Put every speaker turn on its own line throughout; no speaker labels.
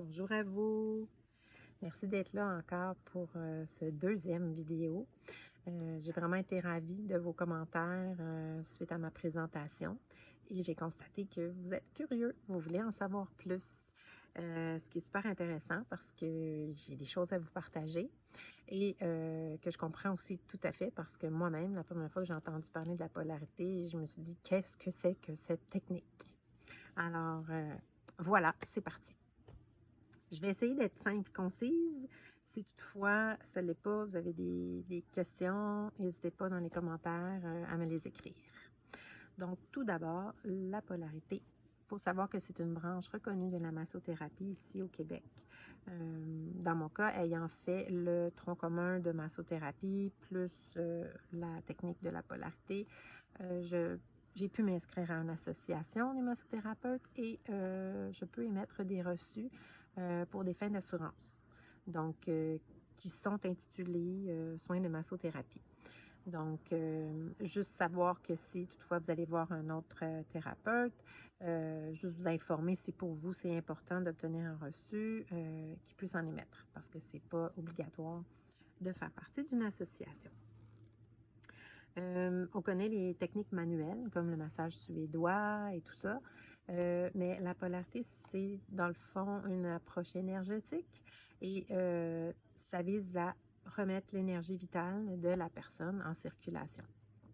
Bonjour à vous. Merci d'être là encore pour ce deuxième vidéo. J'ai vraiment été ravie de vos commentaires suite à ma présentation et j'ai constaté que vous êtes curieux, vous voulez en savoir plus, ce qui est super intéressant parce que j'ai des choses à vous partager et que je comprends aussi tout à fait parce que moi-même, la première fois que j'ai entendu parler de la polarité, je me suis dit, qu'est-ce que c'est que cette technique? Alors, voilà, c'est parti. Je vais essayer d'être simple et concise. Si toutefois ce n'est pas, vous avez des questions, n'hésitez pas dans les commentaires à me les écrire. Donc, tout d'abord, la polarité. Il faut savoir que c'est une branche reconnue de la massothérapie ici au Québec. Dans mon cas, ayant fait le tronc commun de massothérapie plus la technique de la polarité, j'ai pu m'inscrire à une association des massothérapeutes et je peux émettre des reçus pour des fins d'assurance. Donc, qui sont intitulés soins de massothérapie. Donc, juste savoir que si toutefois vous allez voir un autre thérapeute, juste vous informer si pour vous c'est important d'obtenir un reçu, qu'il puisse en émettre parce que c'est pas obligatoire de faire partie d'une association. On connaît les techniques manuelles comme le massage suédois et tout ça, mais la polarité, c'est dans le fond une approche énergétique et ça vise à remettre l'énergie vitale de la personne en circulation.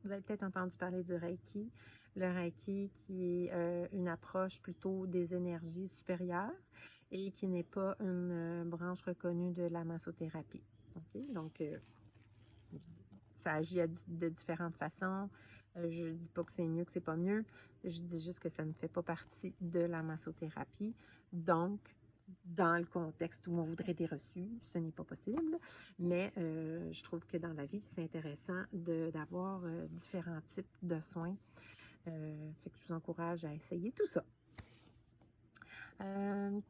Vous avez peut-être entendu parler du Reiki. Le Reiki qui est une approche plutôt des énergies supérieures et qui n'est pas une branche reconnue de la massothérapie. Okay? Donc, ça agit de différentes façons. Je ne dis pas que c'est mieux, que c'est pas mieux. Je dis juste que ça ne fait pas partie de la massothérapie. Donc, dans le contexte où on voudrait des reçus, ce n'est pas possible. Mais je trouve que dans la vie, c'est intéressant d'avoir différents types de soins. Fait que je vous encourage à essayer tout ça.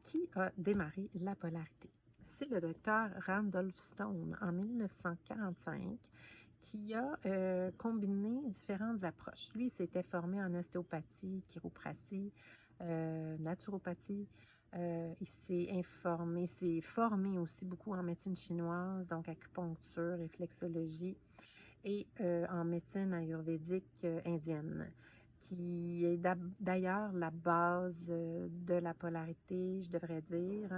Qui a démarré la polarité? C'est le docteur Randolph Stone en 1945 qui a combiné différentes approches. Lui, il s'était formé en ostéopathie, chiropratie, naturopathie. Il s'est formé aussi beaucoup en médecine chinoise, donc acupuncture, réflexologie et en médecine ayurvédique indienne, qui est d'ailleurs la base de la polarité, je devrais dire,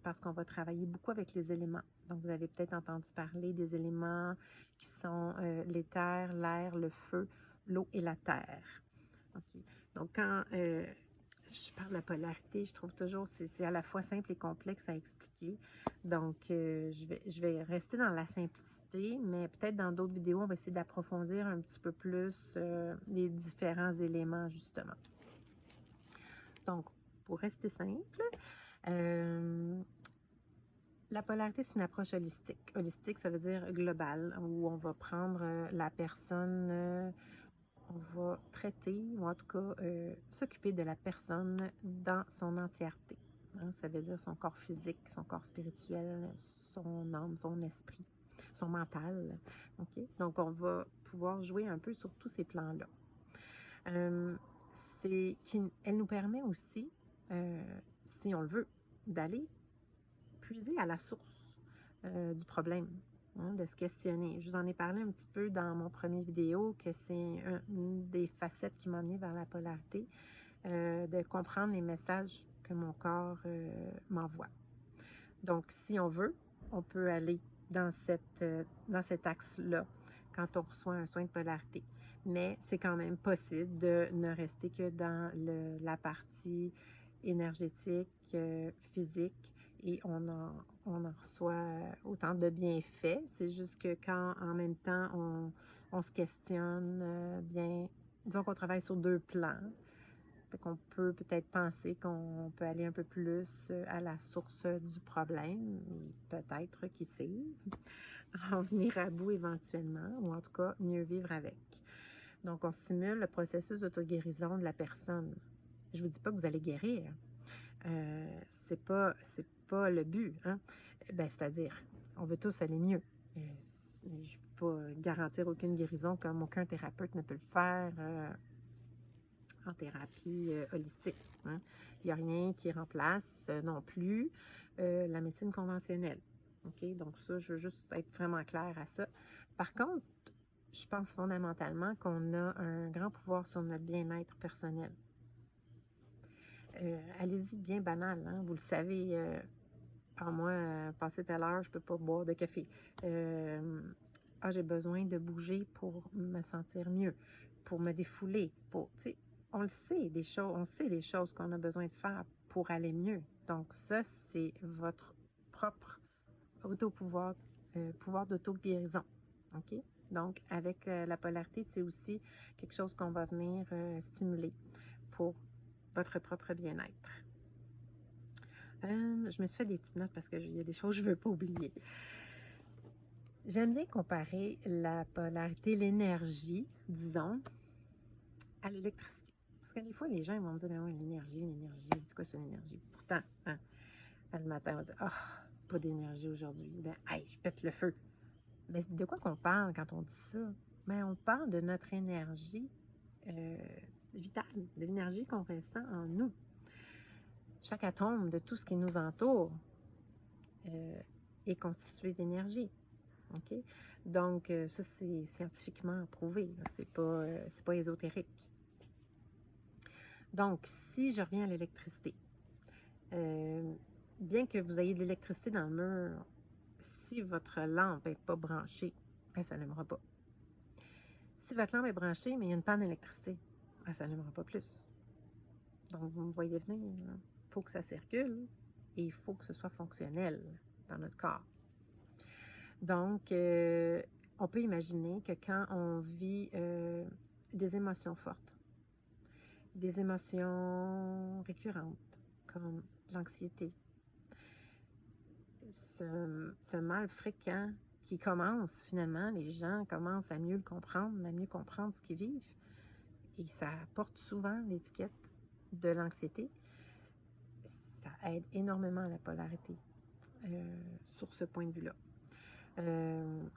parce qu'on va travailler beaucoup avec les éléments. Donc, vous avez peut-être entendu parler des éléments qui sont l'éther, l'air, le feu, l'eau et la terre. OK. Donc, quand je parle de la polarité, je trouve toujours c'est à la fois simple et complexe à expliquer. Donc, je vais rester dans la simplicité, mais peut-être dans d'autres vidéos, on va essayer d'approfondir un petit peu plus les différents éléments, justement. Donc, pour rester simple, la polarité, c'est une approche holistique. Holistique, ça veut dire global, où on va prendre la personne... on va traiter, ou en tout cas s'occuper de la personne dans son entièreté. Hein, ça veut dire son corps physique, son corps spirituel, son âme, son esprit, son mental. Okay? Donc, on va pouvoir jouer un peu sur tous ces plans-là. Elle nous permet aussi, si on le veut, d'aller puiser à la source du problème. Hein, de se questionner. Je vous en ai parlé un petit peu dans mon premier vidéo que c'est une des facettes qui m'a amené vers la polarité, de comprendre les messages que mon corps m'envoie. Donc, si on veut, on peut aller dans cet axe-là quand on reçoit un soin de polarité. Mais c'est quand même possible de ne rester que dans la partie énergétique, physique, et on en reçoit autant de bienfaits. C'est juste que quand, en même temps, on se questionne bien, disons qu'on travaille sur deux plans, fait qu'on peut peut-être penser qu'on peut aller un peu plus à la source du problème, et peut-être, qui sait, en venir à bout éventuellement, ou en tout cas, mieux vivre avec. Donc, on stimule le processus d'auto-guérison de la personne. Je vous dis pas que vous allez guérir. C'est pas le but, hein? Ben, c'est-à-dire, on veut tous aller mieux. Je ne peux pas garantir aucune guérison comme aucun thérapeute ne peut le faire en thérapie holistique. Hein? Il n'y a rien qui remplace non plus la médecine conventionnelle. OK? Donc ça, je veux juste être vraiment claire à ça. Par contre, je pense fondamentalement qu'on a un grand pouvoir sur notre bien-être personnel. Allez-y, bien banal, hein? Vous le savez, moi, passé telle heure, je ne peux pas boire de café. J'ai besoin de bouger pour me sentir mieux, pour me défouler, on le sait, on sait les choses qu'on a besoin de faire pour aller mieux. Donc ça, c'est votre propre auto-pouvoir, pouvoir d'auto-guérison. OK? Donc, avec la polarité, c'est aussi quelque chose qu'on va venir stimuler pour votre propre bien-être. Je me suis fait des petites notes parce qu'il y a des choses que je ne veux pas oublier. J'aime bien comparer la polarité, l'énergie, disons, à l'électricité. Parce que des fois, les gens vont me dire, mais oui, l'énergie, c'est quoi c'est l'énergie? Pourtant, hein, le matin, on va dire, pas d'énergie aujourd'hui. Ben, je pète le feu. Mais de quoi qu'on parle quand on dit ça? Ben, on parle de notre énergie vitale, de l'énergie qu'on ressent en nous. Chaque atome de tout ce qui nous entoure est constitué d'énergie. OK? Donc, ça, c'est scientifiquement prouvé. C'est pas ésotérique. Donc, si je reviens à l'électricité, bien que vous ayez de l'électricité dans le mur, si votre lampe n'est pas branchée, ça n'allumera pas. Si votre lampe est branchée, mais il y a une panne d'électricité, ça n'allumera pas plus. Donc, vous me voyez venir. Il faut que ça circule et il faut que ce soit fonctionnel dans notre corps. Donc, on peut imaginer que quand on vit des émotions fortes, des émotions récurrentes, comme l'anxiété, ce mal fréquent qui commence, finalement, les gens commencent à mieux le comprendre, à mieux comprendre ce qu'ils vivent, et ça porte souvent l'étiquette de l'anxiété. Ça aide énormément à la polarité sur ce point de vue-là.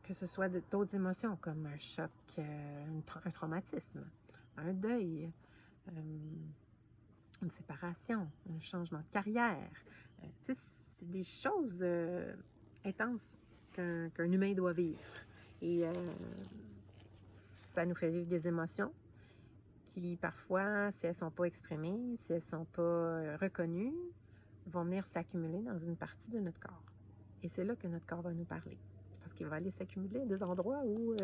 Que ce soit d'autres émotions comme un choc, un traumatisme, un deuil, une séparation, un changement de carrière. C'est des choses intenses qu'un humain doit vivre. Et ça nous fait vivre des émotions qui, parfois, si elles ne sont pas exprimées, si elles ne sont pas reconnues, vont venir s'accumuler dans une partie de notre corps. Et c'est là que notre corps va nous parler. Parce qu'il va aller s'accumuler à des endroits où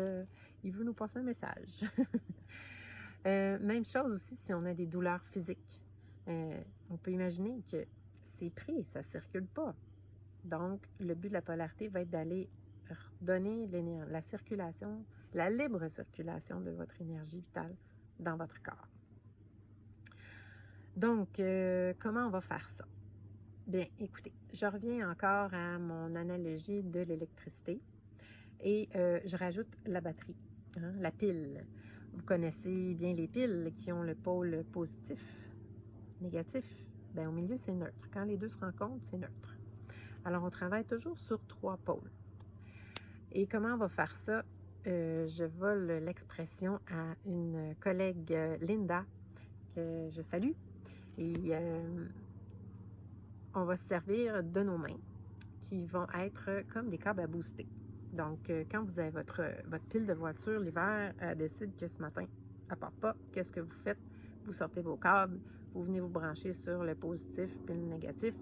il veut nous passer un message. Même chose aussi si on a des douleurs physiques. On peut imaginer que c'est pris, ça ne circule pas. Donc, le but de la polarité va être d'aller donner la circulation, la libre circulation de votre énergie vitale dans votre corps. Donc, comment on va faire ça? Bien, écoutez, je reviens encore à mon analogie de l'électricité et je rajoute la batterie, hein, la pile. Vous connaissez bien les piles qui ont le pôle positif, négatif. Bien, au milieu, c'est neutre. Quand les deux se rencontrent, c'est neutre. Alors, on travaille toujours sur 3 pôles. Et comment on va faire ça? Je vole l'expression à une collègue, Linda, que je salue. Et on va se servir de nos mains qui vont être comme des câbles à booster. Donc, quand vous avez votre pile de voiture, l'hiver, elle décide que ce matin, elle ne part pas, qu'est-ce que vous faites? Vous sortez vos câbles, vous venez vous brancher sur le positif puis le négatif,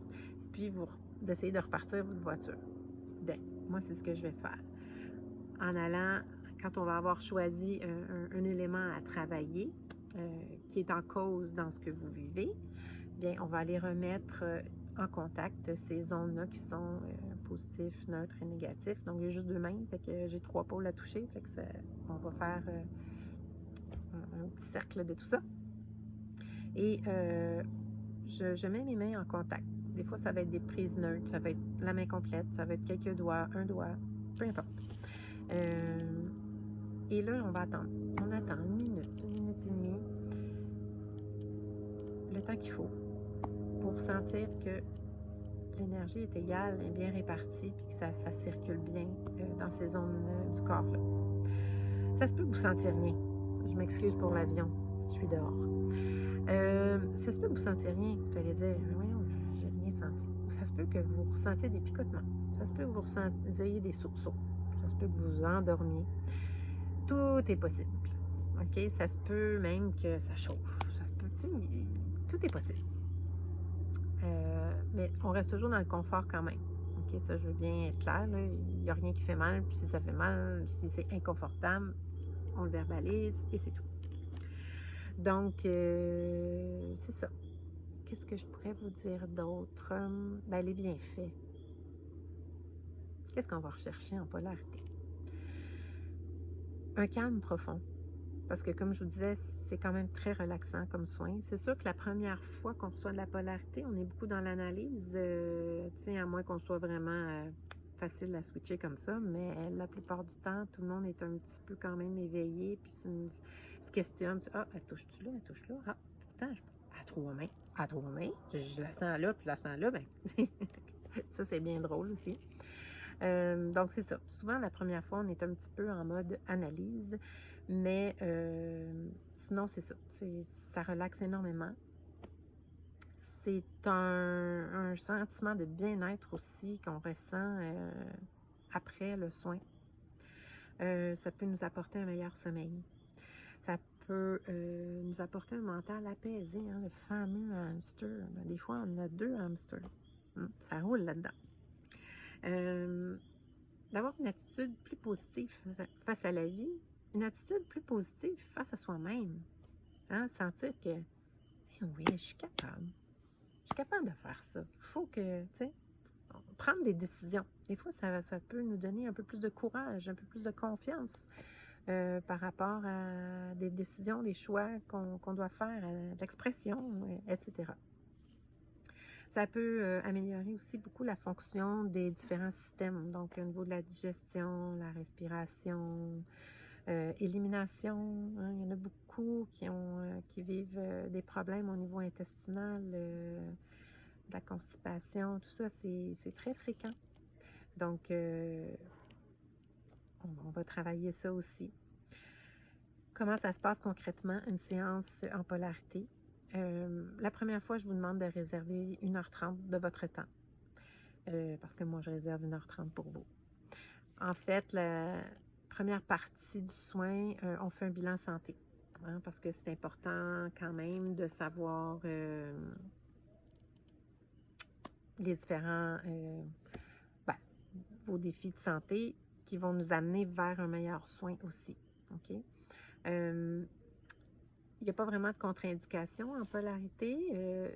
puis vous essayez de repartir votre voiture. Bien, moi, c'est ce que je vais faire. En allant, quand on va avoir choisi un élément à travailler qui est en cause dans ce que vous vivez, bien, on va aller remettre en contact ces zones-là qui sont positifs, neutres et négatifs. Donc, j'ai juste 2 mains, fait que j'ai 3 pôles à toucher, fait que on va faire un petit cercle de tout ça. Et je mets mes mains en contact. Des fois, ça va être des prises neutres, ça va être la main complète, ça va être quelques doigts, un doigt, peu importe. Et là, on va attendre. On attend 1 minute, 1 minute et demie, le temps qu'il faut pour sentir que l'énergie est égale, est bien répartie, puis que ça circule bien dans ces zones du corps-là. Ça se peut que vous ne sentiez rien. Je m'excuse pour l'avion, je suis dehors. Ça se peut que vous ne sentiez rien. Vous allez dire, voyons, j'ai rien senti. Ça se peut que vous ressentiez des picotements. Ça se peut que vous ayez des sursauts. Ça se peut que vous vous endormiez. Tout est possible. OK? Ça se peut même que ça chauffe. Ça se peut, tu sais, tout est possible. Mais on reste toujours dans le confort quand même. OK? Ça, je veux bien être claire. Là. Il n'y a rien qui fait mal. Puis si ça fait mal, si c'est inconfortable, on le verbalise et c'est tout. Donc, c'est ça. Qu'est-ce que je pourrais vous dire d'autre? Ben, les bienfaits. Qu'est-ce qu'on va rechercher en polarité? Un calme profond. Parce que comme je vous disais, c'est quand même très relaxant comme soin. C'est sûr que la première fois qu'on reçoit de la polarité, on est beaucoup dans l'analyse, tu sais, à moins qu'on soit vraiment facile à switcher comme ça, mais la plupart du temps, tout le monde est un petit peu quand même éveillé, puis se questionne, ah, elle touche-tu là, elle touche là, ah, pourtant, à trois mains, je la sens là, puis je la sens là, ben, ça c'est bien drôle aussi. Donc, c'est ça. Souvent, la première fois, on est un petit peu en mode analyse, mais sinon, c'est ça. Ça relaxe énormément. C'est un sentiment de bien-être aussi qu'on ressent après le soin. Ça peut nous apporter un meilleur sommeil. Ça peut nous apporter un mental apaisé, hein, le fameux hamster. Des fois, on a 2 hamsters. Ça roule là-dedans. D'avoir une attitude plus positive face à la vie, une attitude plus positive face à soi-même. Hein? Sentir que, oui, je suis capable. Je suis capable de faire ça. Il faut que, tu sais, prendre des décisions. Des fois, ça peut nous donner un peu plus de courage, un peu plus de confiance par rapport à des décisions, des choix qu'on doit faire, l'expression, etc. Ça peut améliorer aussi beaucoup la fonction des différents systèmes, donc au niveau de la digestion, la respiration, élimination. Hein, il y en a beaucoup qui vivent des problèmes au niveau intestinal, de la constipation, tout ça, c'est très fréquent. Donc, on va travailler ça aussi. Comment ça se passe concrètement, une séance en polarité? La première fois, je vous demande de réserver 1h30 de votre temps. Parce que moi, je réserve 1h30 pour vous. En fait, la première partie du soin, on fait un bilan santé. Hein, parce que c'est important quand même de savoir les différents vos défis de santé qui vont nous amener vers un meilleur soin aussi. OK? Il n'y a pas vraiment de contre-indication en polarité.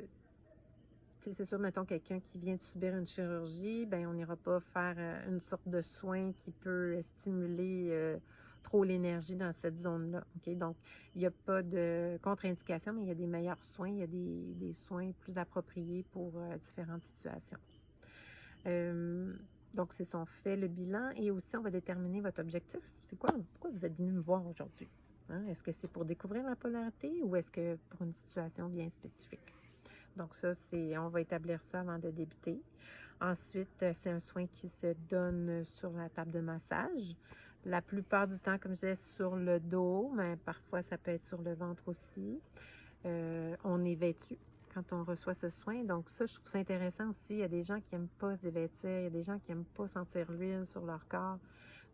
C'est sûr, mettons quelqu'un qui vient de subir une chirurgie, ben on n'ira pas faire une sorte de soin qui peut stimuler trop l'énergie dans cette zone-là. OK? Donc, il n'y a pas de contre-indication, mais il y a des meilleurs soins, il y a des soins plus appropriés pour différentes situations. Donc, c'est ça, on fait le bilan et aussi on va déterminer votre objectif. C'est quoi? Pourquoi vous êtes venu me voir aujourd'hui? Hein? Est-ce que c'est pour découvrir la polarité ou est-ce que pour une situation bien spécifique? Donc ça, on va établir ça avant de débuter. Ensuite, c'est un soin qui se donne sur la table de massage. La plupart du temps, comme je disais, sur le dos, mais parfois ça peut être sur le ventre aussi. On est vêtu quand on reçoit ce soin. Donc ça, je trouve ça intéressant aussi. Il y a des gens qui n'aiment pas se dévêtir, il y a des gens qui n'aiment pas sentir l'huile sur leur corps.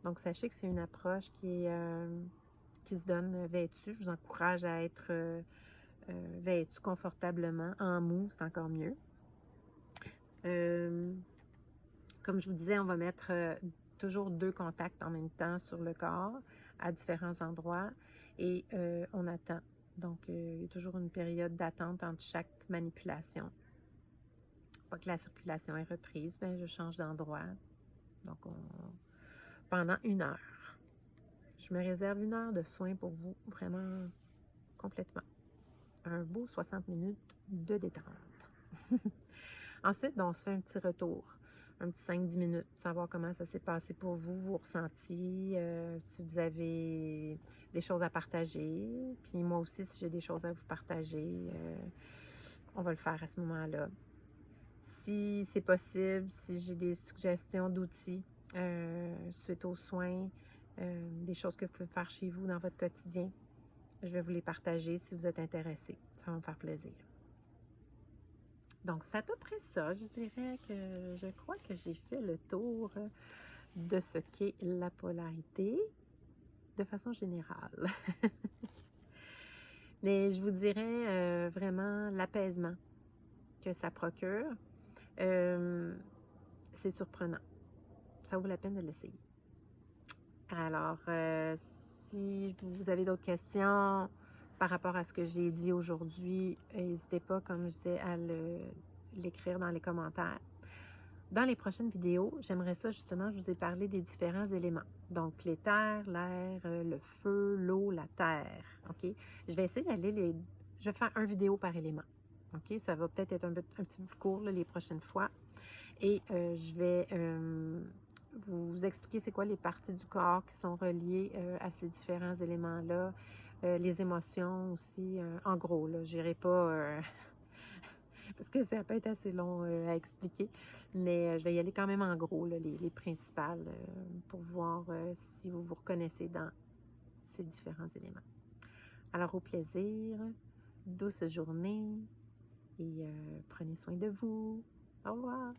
Donc sachez que c'est une approche qui se donne vêtue. Je vous encourage à être vêtu confortablement. En mou, c'est encore mieux. Comme je vous disais, on va mettre toujours 2 contacts en même temps sur le corps à différents endroits et on attend. Donc, il y a toujours une période d'attente entre chaque manipulation. Une fois que la circulation est reprise, ben, je change d'endroit. Donc, pendant 1 heure. Je me réserve 1 heure de soins pour vous, vraiment complètement. Un beau 60 minutes de détente. Ensuite, ben, on se fait un petit retour, un petit 5-10 minutes, pour savoir comment ça s'est passé pour vous, vos ressentis, si vous avez des choses à partager. Puis moi aussi, si j'ai des choses à vous partager, on va le faire à ce moment-là. Si c'est possible, si j'ai des suggestions d'outils suite aux soins, des choses que vous pouvez faire chez vous dans votre quotidien, je vais vous les partager si vous êtes intéressés. Ça va me faire plaisir. Donc, c'est à peu près ça. Je dirais que je crois que j'ai fait le tour de ce qu'est la polarité de façon générale. Mais je vous dirais vraiment l'apaisement que ça procure. C'est surprenant. Ça vaut la peine de l'essayer. Alors, si vous avez d'autres questions par rapport à ce que j'ai dit aujourd'hui, n'hésitez pas, comme je disais, à l'écrire dans les commentaires. Dans les prochaines vidéos, j'aimerais ça justement, je vous ai parlé des différents éléments. Donc, l'éther, l'air, le feu, l'eau, la terre. OK? Je vais essayer d'aller je vais faire une vidéo par élément. OK? Ça va peut-être être un petit peu plus court là, les prochaines fois. Et je vais vous expliquer c'est quoi les parties du corps qui sont reliées à ces différents éléments-là. Les émotions aussi, en gros, là, je n'irai pas... parce que ça peut être assez long à expliquer, mais je vais y aller quand même en gros, là, les principales, pour voir si vous vous reconnaissez dans ces différents éléments. Alors, au plaisir, douce journée et prenez soin de vous. Au revoir!